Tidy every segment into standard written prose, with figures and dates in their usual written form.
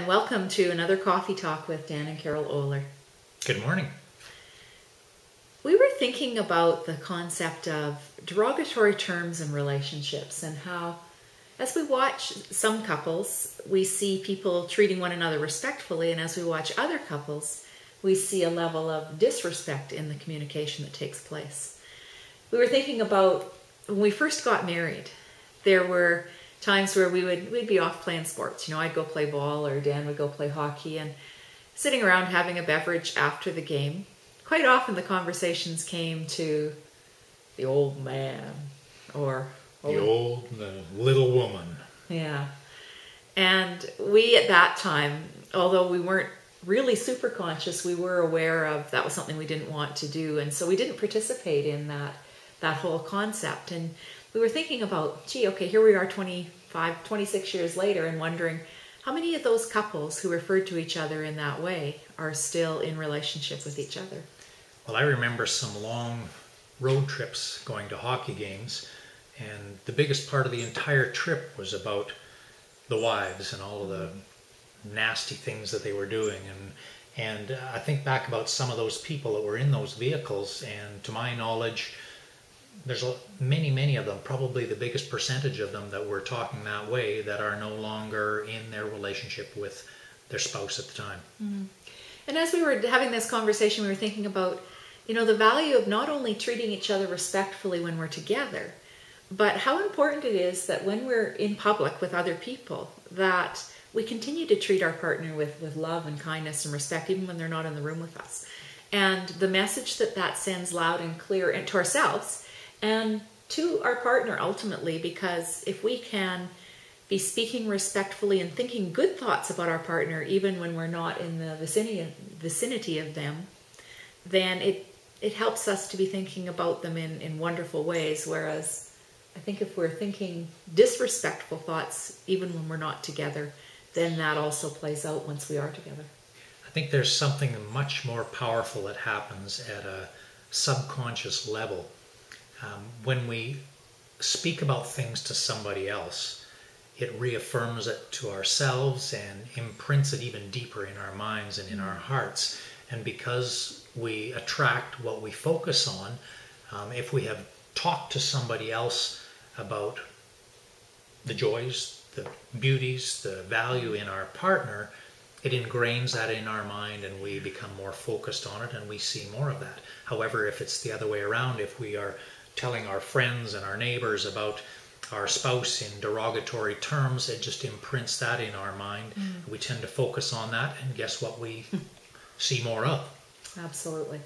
and welcome to another Coffee Talk with Dan and Carol Oler. Good morning. We were thinking about the concept of derogatory terms in relationships and how, as we watch some couples, we see people treating one another respectfully, and as we watch other couples, we see a level of disrespect in the communication that takes place. We were thinking about when we first got married, there were times where we'd be off playing sports. You know, I'd go play ball or Dan would go play hockey, and sitting around having a beverage after the game, quite often the conversations came to the old man or The little woman. Yeah. And we at that time, although we weren't really super conscious, we were aware of that was something we didn't want to do. And so we didn't participate in that whole concept. And we were thinking about, gee, okay, here we are 25, 26 years later and wondering how many of those couples who referred to each other in that way are still in relationship with each other. Well, I remember some long road trips going to hockey games, and the biggest part of the entire trip was about the wives and all of the nasty things that they were doing. And I think back about some of those people that were in those vehicles, and to my knowledge, there's many of them, probably the biggest percentage of them that were talking that way, that are no longer in their relationship with their spouse at the time. Mm-hmm. And as we were having this conversation, we were thinking about, you know, the value of not only treating each other respectfully when we're together, but how important it is that when we're in public with other people, that we continue to treat our partner with love and kindness and respect, even when they're not in the room with us. And the message that sends loud and clear to ourselves and to our partner ultimately, because if we can be speaking respectfully and thinking good thoughts about our partner, even when we're not in the vicinity of them, then it helps us to be thinking about them in wonderful ways. Whereas I think if we're thinking disrespectful thoughts, even when we're not together, then that also plays out once we are together. I think there's something much more powerful that happens at a subconscious level. When we speak about things to somebody else, it reaffirms it to ourselves and imprints it even deeper in our minds and in our hearts. And because we attract what we focus on, if we have talked to somebody else about the joys, the beauties, the value in our partner, it ingrains that in our mind and we become more focused on it and we see more of that. However, if it's the other way around, if we are telling our friends and our neighbors about our spouse in derogatory terms, it just imprints that in our mind. We tend to focus on that, and guess what we see more of? Absolutely.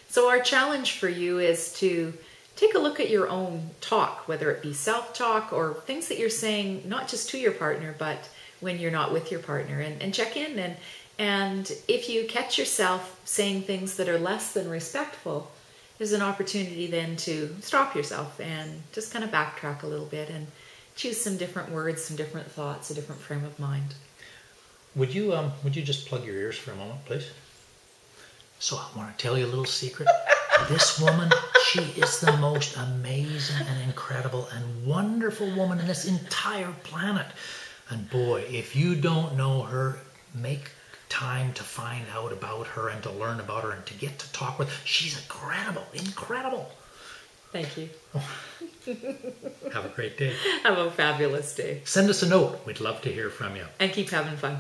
So our challenge for you is to take a look at your own talk, whether it be self-talk or things that you're saying, not just to your partner, but when you're not with your partner, and check in. And if you catch yourself saying things that are less than respectful, there's an opportunity then to stop yourself and just kind of backtrack a little bit and choose some different words, some different thoughts, a different frame of mind. Would you just plug your ears for a moment, please? So I want to tell you a little secret. This woman, she is the most amazing and incredible and wonderful woman in this entire planet. And boy, if you don't know her, make time to find out about her and to learn about her and to get to talk with her. She's incredible. Thank you. Have a great day. Have a fabulous day. Send us a note. We'd love to hear from you. And keep having fun.